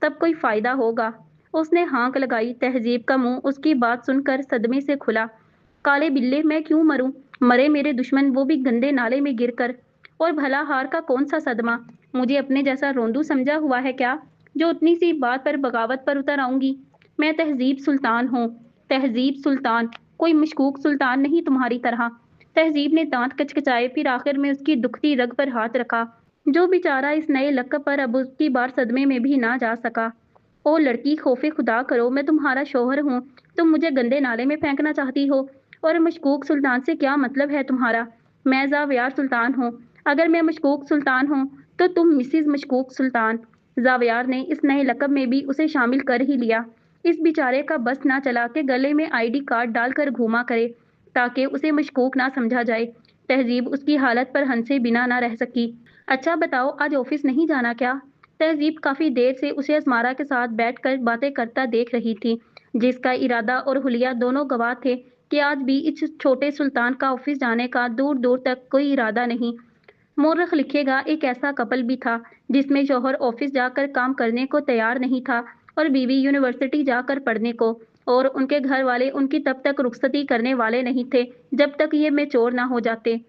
तब कोई फायदा होगा। उसने हाँक लगाई। तहजीब का मुंह उसकी बात सुनकर सदमे से खुला। काले बिल्ले, मैं क्यों मरूं? मरे मेरे दुश्मन, वो भी गंदे नाले में गिरकर। और भला हार का कौन सा सदमा? मुझे अपने जैसा रोंदू समझा हुआ है क्या, जो उतनी सी बात पर बगावत पर उतर आऊंगी? मैं तहजीब सुल्तान हूँ। तहजीब सुल्तान, कोई मशकूक सुल्तान नहीं तुम्हारी तरह। तहजीब ने दांत कचकचाए, फिर आखिर में उसकी दुखती रग पर हाथ रखा। जो बेचारा इस नए लक़ब पर अब उसकी बार सदमे में भी ना जा सका। ओ लड़की, खौफे खुदा करो, मैं तुम्हारा शौहर हूँ। तुम मुझे गंदे नाले में फेंकना चाहती हो? और मशकूक सुल्तान से क्या मतलब है तुम्हारा? मैं जावियार सुल्तान हूँ। अगर मैं मशकूक सुल्तान हूँ तो तुम मिसिज मशकूक सुल्तान। जावियार ने इस नए लक़ब में भी उसे शामिल कर ही लिया। इस बेचारे का बस ना चला कि गले में आईडी कार्ड डालकर घूमा करे ताकि उसे मशकूक ना समझा जाए। तहजीब उसकी हालत पर हंसे बिना ना रह सकी। अच्छा बताओ, आज ऑफिस नहीं जाना क्या? तहजीब काफी देर से उसे असमारा के साथ बैठकर बातें करता देख रही थी, जिसका इरादा और हुलिया दोनों गवाह थे कि आज भी इस छोटे सुल्तान का ऑफिस जाने का दूर दूर तक कोई इरादा नहीं। मोरख लिखेगा, एक ऐसा कपल भी था जिसमें शौहर ऑफिस जाकर काम करने को तैयार नहीं था और बीवी यूनिवर्सिटी जाकर पढ़ने को, और उनके घर वाले उनकी तब तक रुखसती करने वाले नहीं थे जब तक ये मेच्योर ना हो जाते।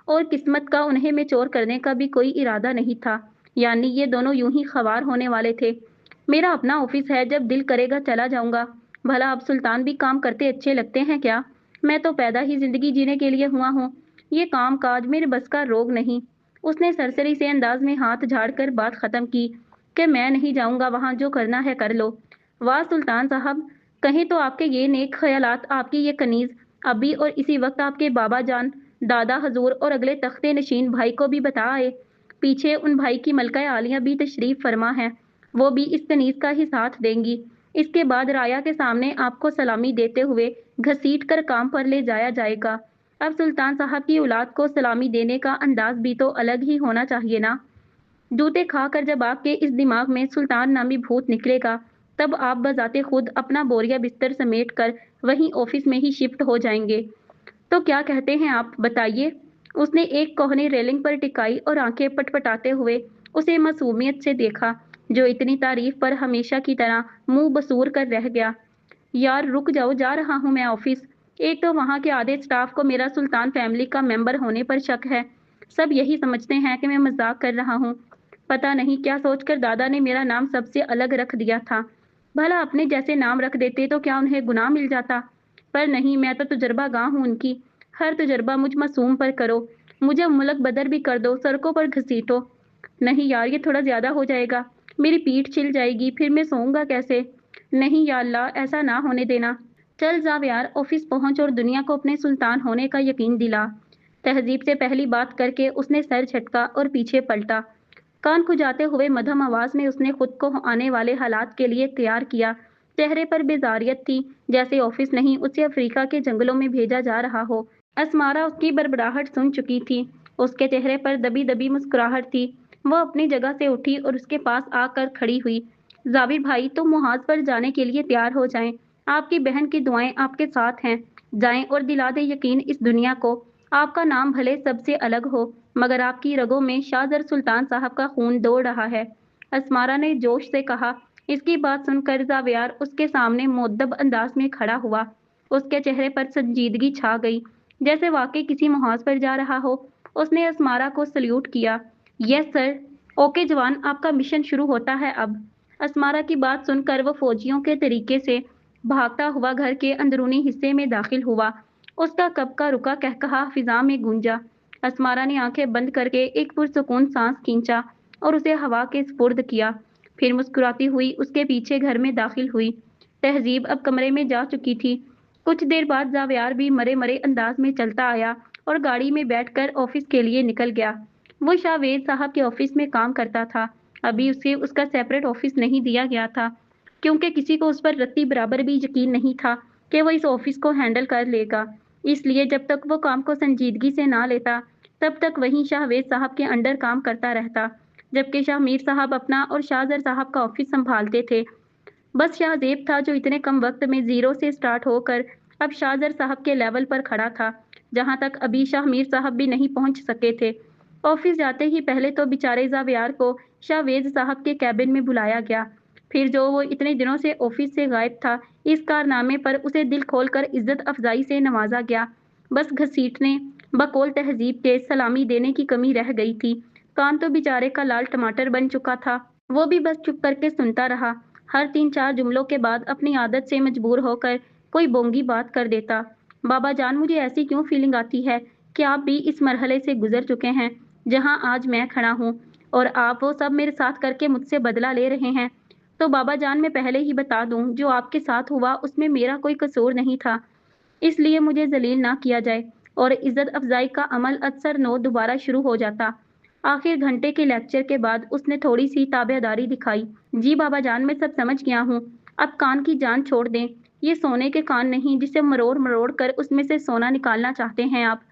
और किस्मत का उन्हें मेच्योर करने का भी कोई इरादा नहीं था, यानी ये दोनों यूं ही ख़वार होने वाले थे। मेरा अपना ऑफिस है, जब दिल करेगा चला जाऊंगा। भला अब सुल्तान भी काम करते अच्छे लगते हैं क्या? मैं तो पैदा ही जिंदगी जीने के लिए हुआ हूँ। ये काम काज मेरे बस का रोग नहीं। उसने सरसरी से अंदाज में हाथ झाड़कर बात खत्म की कि मैं नहीं जाऊंगा वहां, जो करना है कर लो। वाह सुल्तान साहब, कहें तो आपके ये नेक ख्यालात, आपकी ये कनीज अभी और इसी वक्त आपके बाबा जान, दादा हजूर और अगले तख्ते नशीन भाई को भी बता आए। पीछे उन भाई की मलका आलिया भी तशरीफ फरमा है, वो भी इस कनीज का ही साथ देंगी। इसके बाद राया के सामने आपको सलामी देते हुए घसीट कर काम पर ले जाया जाएगा। अब सुल्तान साहब की औलाद को सलामी देने का अंदाज भी तो अलग ही होना चाहिए ना। जूते खाकर जब आपके इस दिमाग में सुल्तान नामी भूत निकलेगा, तब आप बजाते खुद अपना बोरिया बिस्तर समेट कर वहीं ऑफिस में ही शिफ्ट हो जाएंगे। तो क्या कहते हैं आप, बताइए। उसने एक कोहनी रेलिंग पर टिकाई और आंखें पटपटाते हुए उसे मासूमियत से देखा, जो इतनी तारीफ पर हमेशा की तरह मुंह बसूर कर रह गया। यार रुक जाओ, जा रहा हूँ मैं ऑफिस। एक तो वहाँ के आधे स्टाफ को मेरा सुल्तान फैमिली का मेंबर होने पर शक है। सब यही समझते हैं कि मैं मजाक कर रहा हूँ। पता नहीं क्या सोचकर दादा ने मेरा नाम सबसे अलग रख दिया था। भला अपने जैसे नाम रख देते तो क्या उन्हें गुनाह मिल जाता? पर नहीं, मैं तो तजुर्बा गाह हूँ उनकी। हर तजुर्बा मुझ मासूम पर करो। मुझे मुलक बदर भी कर दो, सड़कों पर घसीटो। नहीं यार, ये थोड़ा ज्यादा हो जाएगा। मेरी पीठ छिल जाएगी, फिर मैं सोऊंगा कैसे? नहीं या अल्लाह, ऐसा ना होने देना। चल जावियार, ऑफिस पहुंच और दुनिया को अपने सुल्तान होने का यकीन दिला। तहजीब से पहली बात करके उसने सर झटका और पीछे पलटा। कान खुजाते हुए मध्यम आवाज में उसने खुद को आने वाले हालात के लिए तैयार किया। चेहरे पर बेजारियत थी, जैसे ऑफिस नहीं उसे अफ्रीका के जंगलों में भेजा जा रहा हो। असमारा उसकी बड़बड़ाहट सुन चुकी थी। उसके चेहरे पर दबी दबी मुस्कुराहट थी। वह अपनी जगह से उठी और उसके पास आकर खड़ी हुई। जाबिर भाई, तुम मुहाज पर जाने के लिए तैयार हो जाएं। आपकी बहन की दुआएं आपके साथ हैं। जाएं और दिला दे यकीन इस दुनिया को। आपका नाम भले सबसे अलग हो, मगर आपकी रगों में शाहजर सुल्तान साहब का खून दौड़ रहा है। असमारा ने जोश से कहा। इसकी बात सुनकर जावियार उसके सामने मुअद्दब अंदाज में खड़ा हुआ। उसके चेहरे पर संजीदगी छा गई, जैसे वाकई किसी मुहाज पर जा रहा हो। उसने असमारा को सल्यूट किया। Yes sir. ओके जवान, आपका मिशन शुरू होता है अब। असमारा की बात सुनकर वो फौजियों के तरीके से भागता हुआ घर के अंदरूनी हिस्से में दाखिल हुआ। उसका कब का रुका कहकहा फिजा में गूंजा। असमारा ने आंखें बंद करके एक पुरसुकून सांस खींचा और उसे हवा के स्पुर्द किया। फिर मुस्कुराती हुई उसके पीछे घर में दाखिल हुई। तहजीब अब कमरे में जा चुकी थी। कुछ देर बाद जावियार भी मरे मरे अंदाज में चलता आया और गाड़ी में बैठकर ऑफिस के लिए निकल गया। वो शाहवेद साहब के ऑफिस में काम करता था। अभी उसे उसका सेपरेट ऑफिस नहीं दिया गया था, क्योंकि किसी को उस पर रत्ती बराबर भी यकीन नहीं था कि वो इस ऑफिस को हैंडल कर लेगा। इसलिए जब तक वो काम को संजीदगी से ना लेता, तब तक वहीं शाहवेद साहब के अंडर काम करता रहता, जबकि शाह मीर साहब अपना और शाहजर साहब का ऑफिस संभालते थे। बस शाहजेब था जो इतने कम वक्त में जीरो से स्टार्ट होकर अब शाहजर साहब के लेवल पर खड़ा था, जहां तक अभी शाह मीर साहब भी नहीं पहुंच सके थे। ऑफिस जाते ही पहले तो बेचारे जावियार को शाहवेद साहब के कैबिन में बुलाया गया। फिर जो वो इतने दिनों से ऑफिस से गायब था, इस कारनामे पर उसे दिल खोलकर इज्जत अफजाई से नवाजा गया। बस घसीटने बकौल तहजीब के सलामी देने की कमी रह गई थी। कान तो बेचारे का लाल टमाटर बन चुका था। वो भी बस चुप करके सुनता रहा। हर 3-4 जुमलों के बाद अपनी आदत से मजबूर होकर कोई बोंगी बात कर देता। बाबा जान, मुझे ऐसी क्यों फीलिंग आती है कि आप भी इस मरहले से गुजर चुके हैं, जहां आज मैं खड़ा हूं, और आप वो सब मेरे साथ करके मुझसे बदला ले रहे हैं। तो बाबा जान, मैं पहले ही बता दूं, जो आपके साथ हुआ उसमें मेरा कोई कसूर नहीं था। इसलिए मुझे जलील ना किया जाए और इज्जत अफजाई का अमल अक्सर नो दोबारा शुरू हो जाता। आखिर घंटे के लेक्चर के बाद उसने थोड़ी सी ताबेदारी दिखाई। जी बाबा जान, मैं सब समझ गया हूँ। अब कान की जान छोड़ दें। ये सोने के कान नहीं जिसे मरोड़ मरोड़ कर उसमें से सोना निकालना चाहते हैं आप।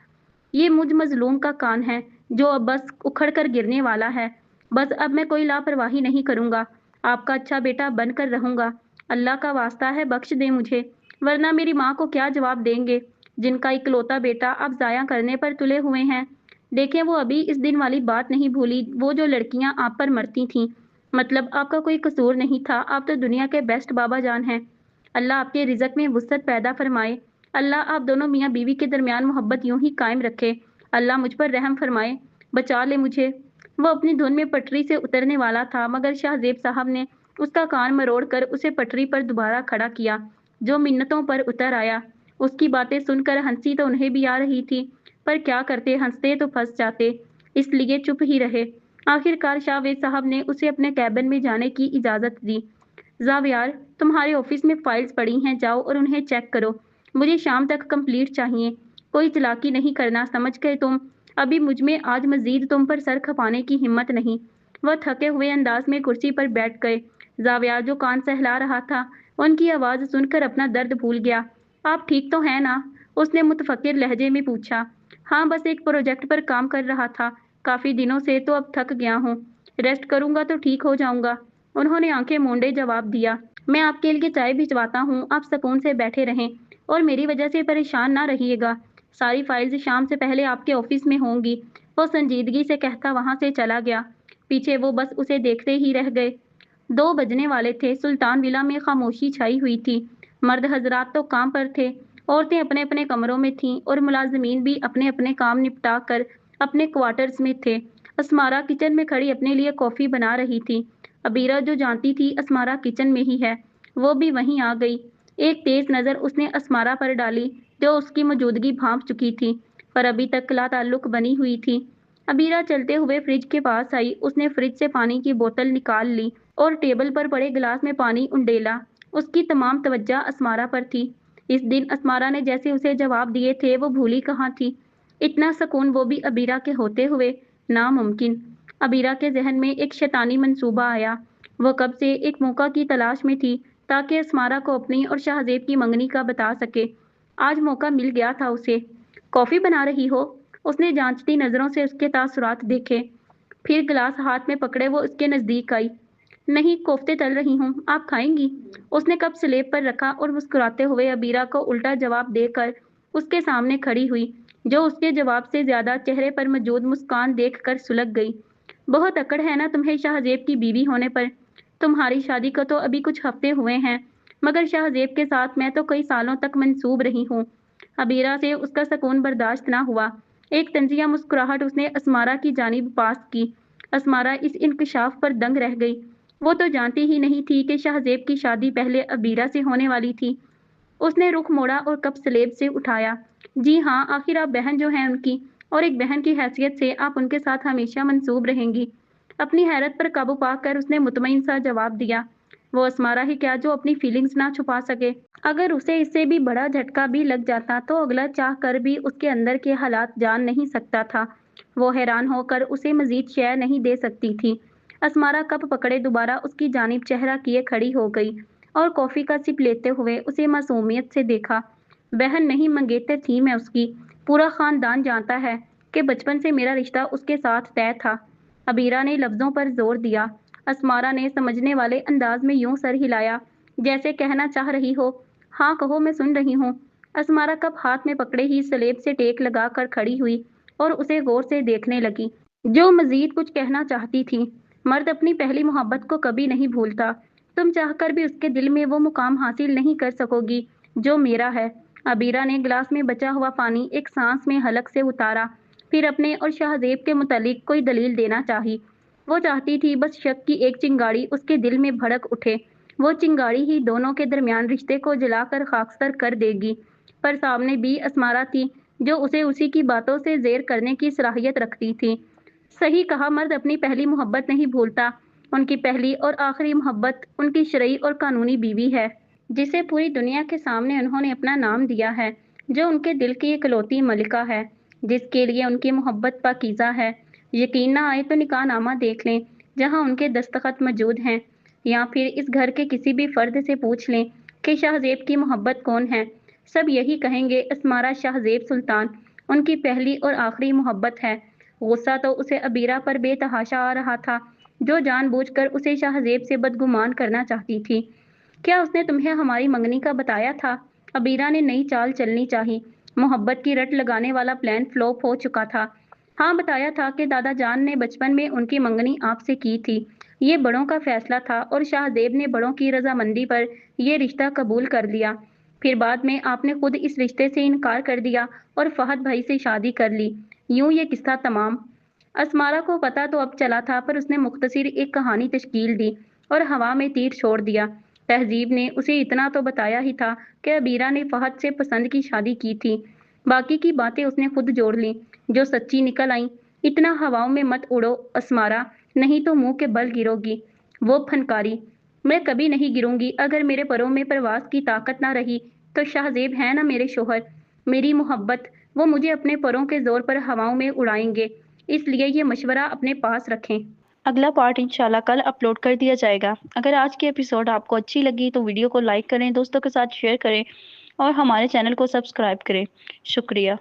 ये मुझ मजलूम का कान है, जो अब बस उखड़ कर गिरने वाला है। बस अब मैं कोई लापरवाही नहीं करूंगा। आपका अच्छा बेटा बनकर रहूंगा। अल्लाह का वास्ता है बख्श दें मुझे, वरना मेरी माँ को क्या जवाब देंगे, जिनका इकलौता बेटा अब जाया करने पर तुले हुए हैं। देखें, वो अभी इस दिन वाली बात नहीं भूली, वो जो लड़कियां आप पर मरती थीं। मतलब आपका कोई कसूर नहीं था, आप तो दुनिया के बेस्ट बाबा जान हैं। अल्लाह आपके रिज़्क में वुसअत पैदा फरमाए। अल्लाह आप दोनों मियाँ बीवी के दरमियान मोहब्बत यूं ही कायम रखे। अल्लाह मुझ पर रहम फरमाए। बचा ले मुझे। वो अपनी धुन में पटरी से उतरने वाला था, मगर शाहजेब साहब ने उसका कान मरोड़ कर उसे पटरी पर दोबारा खड़ा किया। जो मिन्नतों पर उतर आया। उसकी बातें सुनकर हंसी तो उन्हें भी आ रही थी, पर क्या करते, हंसते तो फंस जाते। इसलिए चुप ही रहे। आखिरकार शाहवेद साहब ने उसे अपने कैबिन में जाने की इजाज़त दी। जावियार, तुम्हारे ऑफिस में फाइल्स पड़ी हैं, जाओ और उन्हें चेक करो। मुझे शाम तक कंप्लीट चाहिए। कोई चालाकी नहीं करना, समझ गए तुम? अभी मुझ में आज मजीद तुम पर सर खपाने की हिम्मत नहीं। वह थके हुए अंदाज में कुर्सी पर बैठ गए। जावियार, जो कान सहला रहा था, उनकी आवाज़ सुनकर अपना दर्द भूल गया। आप ठीक तो हैं ना? उसने मुतफक्किर लहजे में पूछा। हाँ, बस एक प्रोजेक्ट पर काम कर रहा था। काफ़ी दिनों से तो अब थक गया हूँ। रेस्ट करूंगा तो ठीक हो जाऊंगा। उन्होंने आंखें मूंदे जवाब दिया। मैं आपके लिए चाय भिजवाता हूँ, आप सुकून से बैठे रहें और मेरी वजह से परेशान ना रहिएगा। सारी फाइल्स शाम से पहले आपके ऑफिस में होंगी। वो संजीदगी से कहता वहां से चला गया। पीछे वो बस उसे देखते ही रह गए। 2 बजने वाले थे। सुल्तान विला में खामोशी छाई हुई थी। मर्द हजरात तो काम पर थे, औरतें अपने अपने कमरों में थीं और मुलाजमीन भी अपने अपने काम निपटा कर अपने क्वार्टर्स में थे। असमारा किचन में खड़ी अपने लिए कॉफ़ी बना रही थी। अबीरा, जो जानती थी असमारा किचन में ही है, वो भी वहीं आ गई। एक तेज नज़र उसने असमारा पर डाली, जो उसकी मौजूदगी भांप चुकी थी, पर अभी तक ला ताल्लुक बनी हुई थी। अबीरा चलते हुए फ्रिज के पास आई। उसने फ्रिज से पानी की बोतल निकाल ली और टेबल पर पड़े गिलास में पानी उंडेला। उसकी तमाम तवज्जो असमारा पर थी। इस दिन अस्मारा ने जैसे उसे जवाब दिए थे वो भूली कहाँ थी। इतना सुकून वो भी अबीरा के होते हुए नामुमकिन। अबीरा के जहन में एक शैतानी मंसूबा आया। वो कब से एक मौका की तलाश में थी ताकि अस्मारा को अपनी और शाहजेब की मंगनी का बता सके। आज मौका मिल गया था उसे। कॉफी बना रही हो? उसने जांचती नजरों से उसके तासुरात देखे। फिर गिलास हाथ में पकड़े वो उसके नजदीक आई। नहीं, कोफ्ते तल रही हूँ, आप खाएंगी? उसने कप स्लेब पर रखा और मुस्कुराते हुए अबीरा को उल्टा जवाब देकर उसके सामने खड़ी हुई, जो उसके जवाब से ज्यादा चेहरे पर मौजूद मुस्कान देखकर सुलग गई। बहुत अकड़ है ना तुम्हें शाहजेब की बीवी होने पर। तुम्हारी शादी को तो अभी कुछ हफ्ते हुए हैं, मगर शाहजेब के साथ मैं तो कई सालों तक मंसूब रही हूँ। अबीरा से उसका सुकून बर्दाश्त ना हुआ। एक तंजिया मुस्कुराहट उसने अस्मारा की जानिब पास की। अस्मारा इस इंकशाफ पर दंग रह गई। वो तो जानती ही नहीं थी कि शाहजेब की शादी पहले अबीरा से होने वाली थी। उसने रुख मोड़ा और कप स्लेब से उठाया। जी हाँ, आखिर आप बहन जो हैं उनकी, और एक बहन की हैसियत से आप उनके साथ हमेशा मंसूब रहेंगी। अपनी हैरत पर काबू पाकर उसने मुतमईन सा जवाब दिया। वो अस्मारा ही क्या जो अपनी फीलिंग्स ना छुपा सके। अगर उसे इससे भी बड़ा झटका भी लग जाता तो अगला चाह कर भी उसके अंदर के हालात जान नहीं सकता था। वो हैरान होकर उसे मजीद शय नहीं दे सकती थी। अस्मारा कप पकड़े दोबारा उसकी जानिब चेहरा किए खड़ी हो गई और कॉफी का सिप लेते हुए उसे मासूमियत से देखा। बहन नहीं, मंगेतर थी मैं उसकी। पूरा खानदान जानता है कि बचपन से मेरा रिश्ता उसके साथ तय था। अबीरा ने लफ्जों पर जोर दिया। अस्मारा ने समझने वाले अंदाज में यूं सर हिलाया जैसे कहना चाह रही हो, हाँ कहो, मैं सुन रही हूँ। अस्मारा कप हाथ में पकड़े ही स्लेब से टेक लगाकर खड़ी हुई और उसे गौर से देखने लगी, जो मजीद कुछ कहना चाहती थी। मर्द अपनी पहली मोहब्बत को कभी नहीं भूलता। तुम चाहकर भी उसके दिल में वो मुकाम हासिल नहीं कर सकोगी जो मेरा है। अबीरा ने गिलास में बचा हुआ पानी एक सांस में हलक से उतारा, फिर अपने और शाहजेब के मुतालिक कोई दलील देना चाही। वो चाहती थी बस शक की एक चिंगारी उसके दिल में भड़क उठे। वो चिंगारी ही दोनों के दरमियान रिश्ते को जलाकर खाकसर कर देगी। पर सामने भी अस्मारा थी, जो उसे उसी की बातों से जेर करने की सलाहियत रखती थी। सही कहा, मर्द अपनी पहली मोहब्बत नहीं भूलता। उनकी पहली और आखिरी मोहब्बत उनकी शरई और कानूनी बीवी है, जिसे पूरी दुनिया के सामने उन्होंने अपना नाम दिया है, जो उनके दिल की इकलौती मलिका है, जिसके लिए उनकी मोहब्बत पाकीज़ा है। यकीन ना आए तो निकाहनामा देख लें, जहां उनके दस्तखत मौजूद हैं, या फिर इस घर के किसी भी फर्द से पूछ लें कि शाहजेब की मोहब्बत कौन है। सब यही कहेंगे अस्मारा शाहजेब सुल्तान उनकी पहली और आखिरी मोहब्बत है। गुस्सा तो उसे अबीरा पर बेतहाशा आ रहा था, जो जानबूझकर उसे शाहजेब से बदगुमान करना चाहती थी। क्या उसने तुम्हें हमारी मंगनी का बताया था? अबीरा ने नई चाल चलनी चाही। मोहब्बत की रट लगाने वाला प्लान फ्लॉप हो चुका था। हाँ, बताया था कि दादा जान ने बचपन में उनकी मंगनी आपसे की थी। ये बड़ों का फैसला था और शाहजेब ने बड़ों की रजामंदी पर यह रिश्ता कबूल कर लिया। फिर बाद में आपने खुद इस रिश्ते से इनकार कर दिया और फहद भाई से शादी कर ली। यूं ये किस्सा तमाम। अस्मारा को पता तो अब चला था, पर उसने मुख्तसिर एक कहानी तश्कील दी और हवा में तीर छोड़ दिया। तहजीब ने उसे इतना तो बताया ही था कि अबीरा ने फहद से पसंद की शादी की थी। बाकी की बातें उसने खुद जोड़ ली, जो सच्ची निकल आईं। इतना हवाओं में मत उड़ो अस्मारा, नहीं तो मुंह के बल गिरोगी। वो फनकारी। मैं कभी नहीं गिरूंगी। अगर मेरे परों में परवास की ताकत ना रही तो शाहजेब है ना मेरे शोहर, मेरी मोहब्बत, वो मुझे अपने परों के जोर पर हवाओं में उड़ाएंगे। इसलिए ये मशवरा अपने पास रखें। अगला पार्ट इंशाल्लाह कल अपलोड कर दिया जाएगा। अगर आज की एपिसोड आपको अच्छी लगी तो वीडियो को लाइक करें, दोस्तों के साथ शेयर करें और हमारे चैनल को सब्सक्राइब करें। शुक्रिया।